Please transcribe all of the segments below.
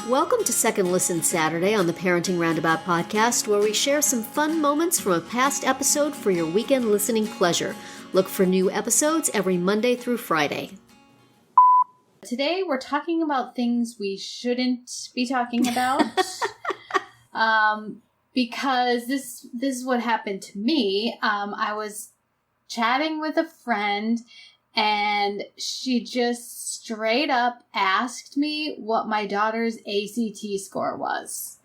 Welcome to Second Listen Saturday on the Parenting Roundabout podcast, where we share some fun moments from a past episode for your weekend listening pleasure. Look for new episodes every Monday through Friday. Today we're talking about things we shouldn't be talking about. Because this is what happened to me. I was chatting with a friend, and she just straight up asked me what my daughter's ACT score was.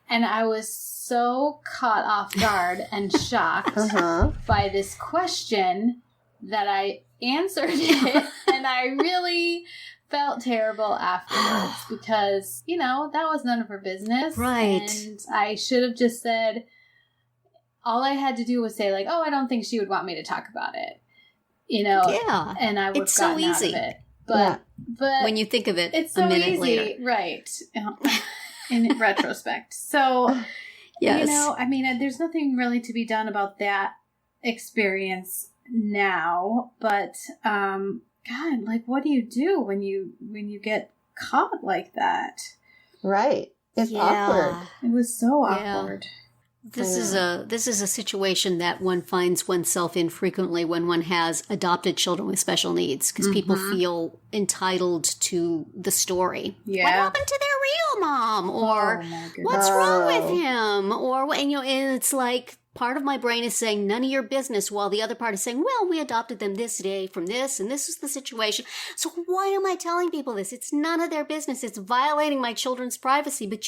And I was so caught off guard and shocked by this question that I answered it, and I really felt terrible afterwards because, you know, that was none of her business. Right. And I should have just said, all I had to do was say, like, oh, I don't think she would want me to talk about it. You know? Yeah. And I would have it's so gotten easy. out of it. But when you think of it it's so a minute easy, later. Right. In retrospect. So, yes. you know, I mean, there's nothing really to be done about that experience now. But, God, like, what do you do when you get caught like that? Right. It's awkward. It was so awkward. This is a situation that one finds oneself in frequently when one has adopted children with special needs, because people feel entitled to the story. Yeah. What happened to their real mom? Or what's wrong with him? Or, and, you know, and it's like part of my brain is saying none of your business, while the other part is saying, well, we adopted them this day from this, and this is the situation. So why am I telling people this? It's none of their business. It's violating my children's privacy. But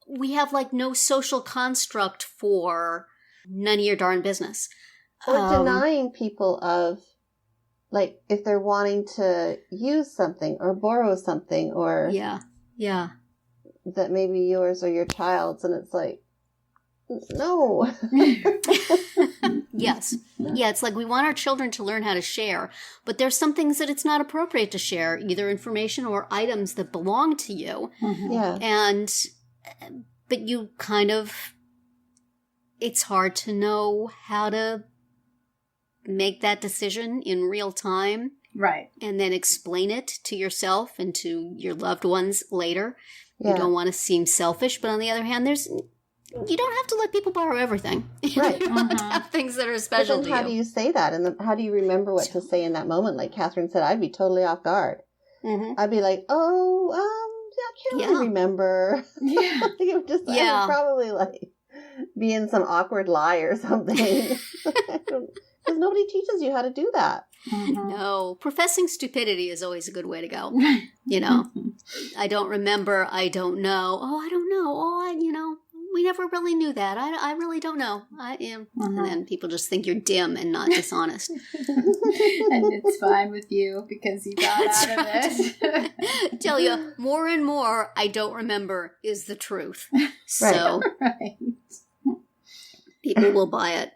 we have like no social construct for none of your darn business. Or denying people of, like, if they're wanting to use something or borrow something or yeah, that maybe yours or your child's, and it's like, no. Yes. Yeah, it's like we want our children to learn how to share, but there's some things that it's not appropriate to share, either information or items that belong to you. Yeah. But you kind of, it's hard to know how to make that decision in real time. Right. And then explain it to yourself and to your loved ones later. Yeah. You don't want to seem selfish, but on the other hand, you don't have to let people borrow everything. Right. You don't have things that are special but then to how you. do you say that? And how do you remember what to say in that moment? Like Catherine said, I'd be totally off guard. I'd be like, I can't really remember. Yeah. I would probably like be in some awkward lie or something. Because nobody teaches you how to do that. No. Professing stupidity is always a good way to go. You know, I don't remember. I don't know. Oh, I don't know. Oh, we never really knew that. I really don't know. I am. And then people just think you're dim and not dishonest. And it's fine with you because you got out of it. Tell you, more and more, I don't remember is the truth. So people will buy it.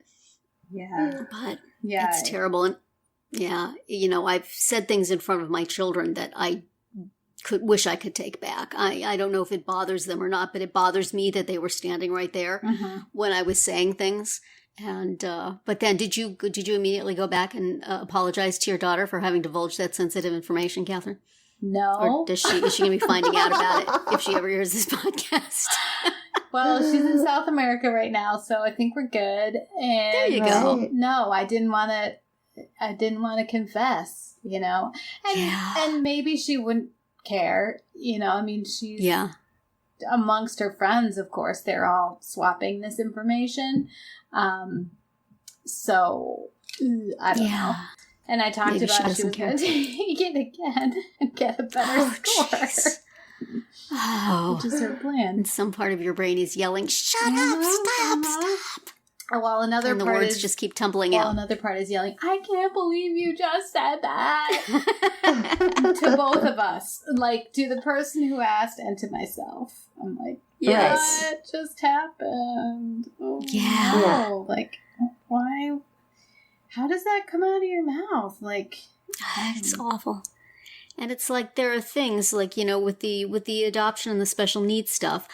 Yeah. But it's terrible. And I've said things in front of my children that I wish I could take back. I don't know if it bothers them or not, but it bothers me that they were standing right there when I was saying things. And but then did you immediately go back and apologize to your daughter for having divulged that sensitive information, Catherine? No. Or is she going to be finding out about it if she ever hears this podcast? Well, she's in South America right now, so I think we're good. And there you go. No, I didn't want to confess, and maybe she wouldn't care, I mean, she's amongst her friends, of course, they're all swapping this information. So I don't know. And I talked about she was going to take it again and get a better score. Which is her plan. And some part of your brain is yelling, shut up, stop. While another and the part words just keep tumbling out. Another part is yelling, I can't believe you just said that. To both of us. Like, to the person who asked and to myself. I'm like, what just happened? Oh, no. Like, why? How does that come out of your mouth? Like, it's awful. And it's like there are things like, with the adoption and the special needs stuff,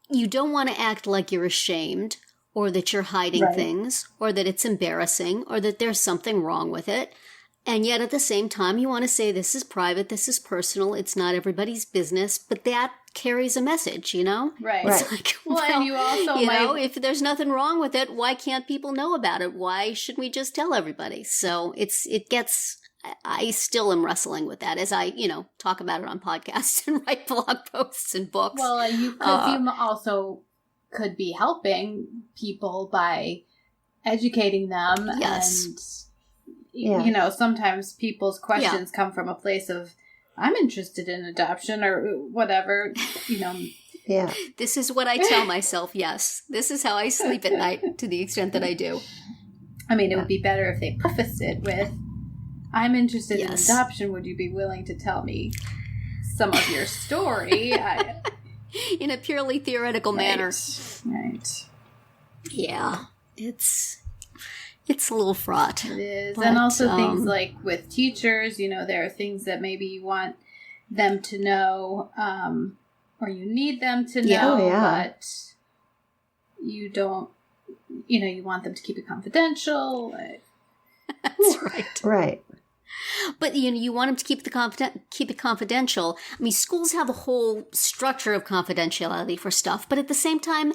you don't want to act like you're ashamed or that you're hiding things or that it's embarrassing or that there's something wrong with it. And yet at the same time, you want to say, this is private, this is personal, it's not everybody's business, but that carries a message, you know? Right. It's like, well, and you also know, if there's nothing wrong with it, why can't people know about it? Why shouldn't we just tell everybody? So I still am wrestling with that as I, talk about it on podcasts and write blog posts and books. Well, you also could be helping people by educating them. Yes. And, sometimes people's questions come from a place of, I'm interested in adoption or whatever, Yeah. This is what I tell myself, yes. This is how I sleep at night to the extent that I do. I mean, it would be better if they prefaced it with, I'm interested in adoption. Would you be willing to tell me some of your story? In a purely theoretical manner. Right. Yeah. It's a little fraught. It is. But, and also things like with teachers, there are things that maybe you want them to know, or you need them to know, but you don't, you want them to keep it confidential. That's right. Right. But you want them to keep it confidential. I mean, schools have a whole structure of confidentiality for stuff, but at the same time,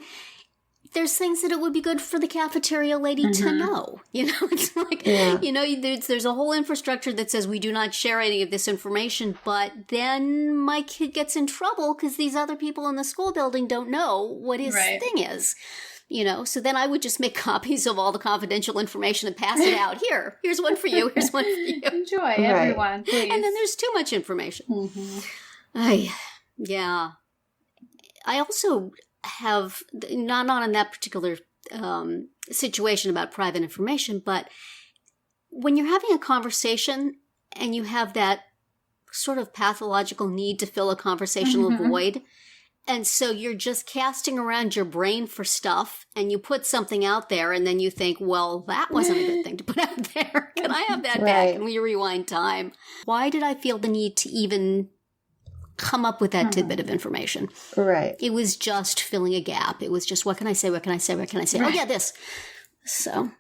there's things that it would be good for the cafeteria lady to know. It's like, there's a whole infrastructure that says we do not share any of this information, but then my kid gets in trouble because these other people in the school building don't know what his thing is. So then I would just make copies of all the confidential information and pass it out. Here's one for you. Here's one for you. Enjoy, everyone, please. And then there's too much information. I also have, not on that particular situation about private information, but when you're having a conversation and you have that sort of pathological need to fill a conversational void, and so you're just casting around your brain for stuff, and you put something out there, and then you think, well, that wasn't a good thing to put out there. Can I have that back? Can we rewind time? Why did I feel the need to even come up with that tidbit of information? Right. It was just filling a gap. It was just, what can I say? What can I say? What can I say? Right. Oh, yeah, this. So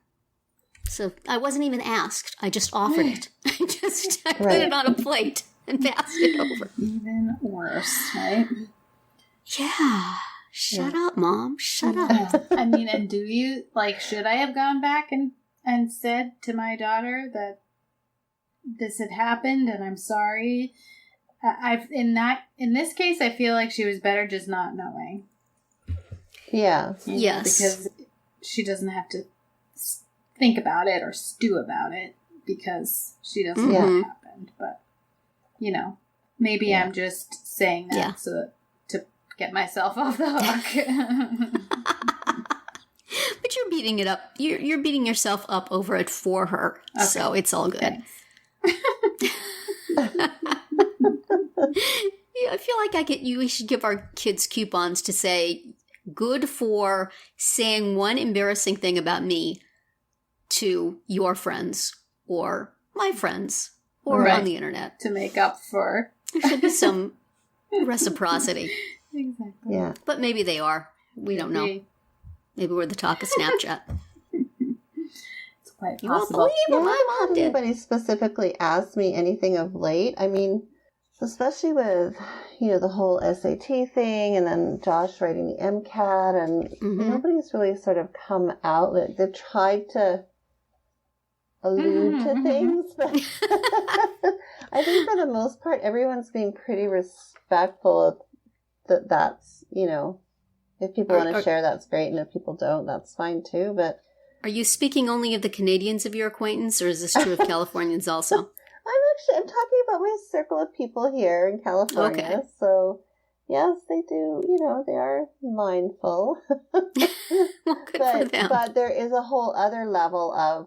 I wasn't even asked. I just offered it. I put it on a plate and passed it over. Even worse, right? Yeah. Shut up, Mom. Shut up. I mean, and do you, should I have gone back and said to my daughter that this had happened and I'm sorry? In this case, I feel like she was better just not knowing. Yeah. Yes. Because she doesn't have to think about it or stew about it because she doesn't know what happened. But, maybe I'm just saying that to get myself off the hook. But you're beating it up. You're beating yourself up over it for her. Okay. So it's all good. I feel like we should give our kids coupons to say, good for saying one embarrassing thing about me to your friends or my friends or on the internet. To make up for. There should be some reciprocity. Exactly. Yeah. But maybe they are. We don't know. Maybe we're the talk of Snapchat. It's quite you won't possible. believe what my mom did. Anybody specifically asked me anything of late? I mean, especially with, the whole SAT thing and then Josh writing the MCAT and nobody's really sort of come out. They've tried to allude to things, but I think for the most part, everyone's being pretty respectful of that's, if people want to share, that's great. And if people don't, that's fine too. But are you speaking only of the Canadians of your acquaintance, or is this true of Californians also? I'm talking about my circle of people here in California. Okay. So, yes, they do, they are mindful. Well, good for them. But there is a whole other level of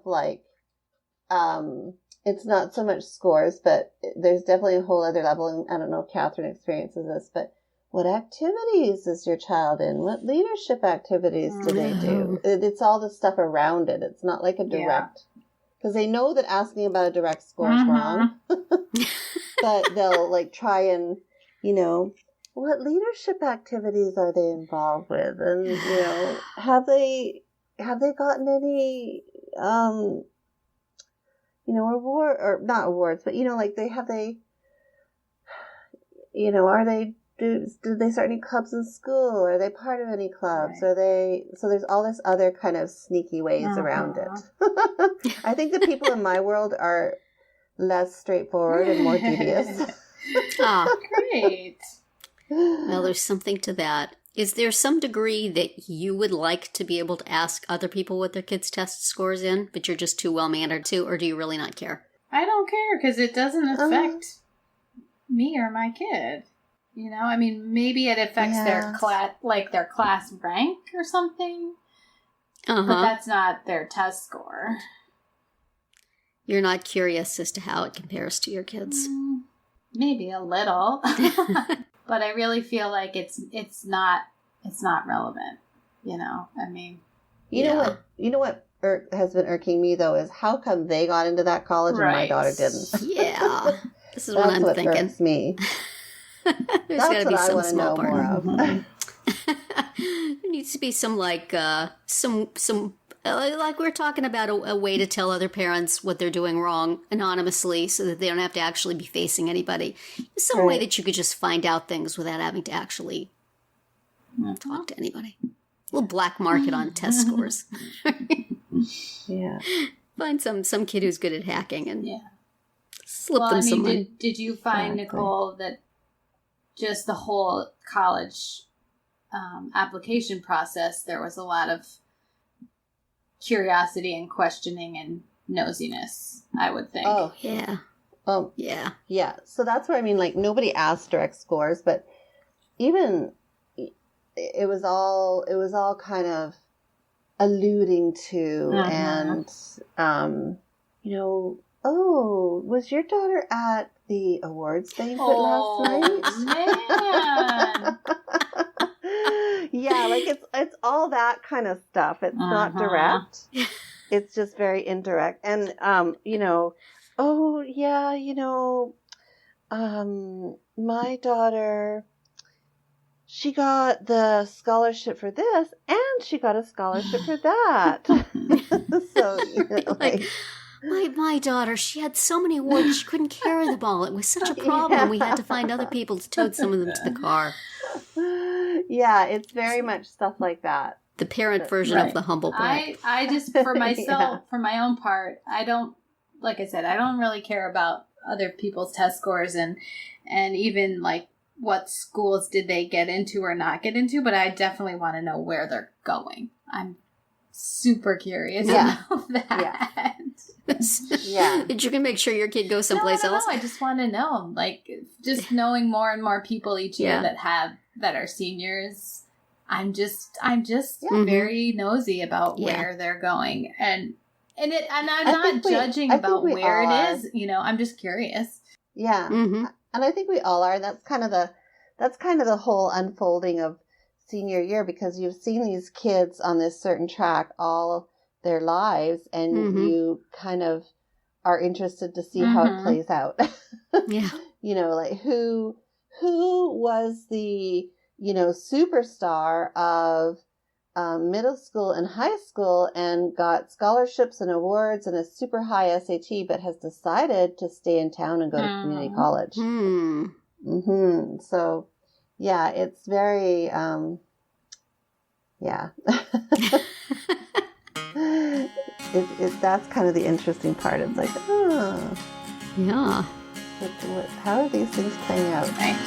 it's not so much scores, but there's definitely a whole other level. And I don't know if Catherine experiences this, but what activities is your child in? What leadership activities do they do? It's all the stuff around it. It's not like a direct, because they know that asking about a direct score is wrong. But they'll try and, what leadership activities are they involved with? And, have they gotten any, award, or not awards, but, like are they, did they start any clubs in school? Are they part of any clubs? Right. So there's all this other kind of sneaky ways around it. I think the people in my world are less straightforward and more devious. Great. Well, there's something to that. Is there some degree that you would like to be able to ask other people what their kids' test scores in, but you're just too well-mannered to, or do you really not care? I don't care, because it doesn't affect me or my kid. Maybe it affects their class rank or something, but that's not their test score. You're not curious as to how it compares to your kids? Maybe a little, but I really feel like it's not relevant. You know what has been irking me though is how come they got into that college and my daughter didn't? Yeah, this is what I'm thinking. That's what irks me. There's got to be some small part. More of. There needs to be some like we're talking about a way to tell other parents what they're doing wrong anonymously, so that they don't have to actually be facing anybody. Some way that you could just find out things without having to actually talk to anybody. A little black market on test scores. Yeah. Find some kid who's good at hacking and slip them some money. Did you find, Nicole, that just the whole college application process, there was a lot of curiosity and questioning and nosiness, I would think. Oh, yeah. Yeah. Yeah. So that's where, nobody asked direct scores, but even it was all kind of alluding to and, was your daughter at the awards banquet last night? Man. Yeah, it's all that kind of stuff. It's not direct. It's just very indirect. And, my daughter, she got the scholarship for this and she got a scholarship for that. So, my daughter, she had so many awards she couldn't carry the ball. It was such a problem. We had to find other people to tote some of them to the car. Yeah, it's very much stuff like that. The parent version of the humble brag. I just, for myself, for my own part, I don't really care about other people's test scores and even what schools did they get into or not get into, but I definitely want to know where they're going. I'm super curious about that. Yeah. You can make sure your kid goes someplace else. No, I just want to know. Just knowing more and more people each year that are seniors. I'm just very nosy about where they're going. And I'm not judging about where it is. I'm just curious. Yeah. Mm-hmm. And I think we all are. That's kind of the whole unfolding of senior year, because you've seen these kids on this certain track all their lives, and you kind of are interested to see how it plays out. Yeah. Who was the, superstar of middle school and high school and got scholarships and awards and a super high SAT, but has decided to stay in town and go to community college. So, yeah, it's very, that's kind of the interesting part. It's yeah. How are these things playing out? Right.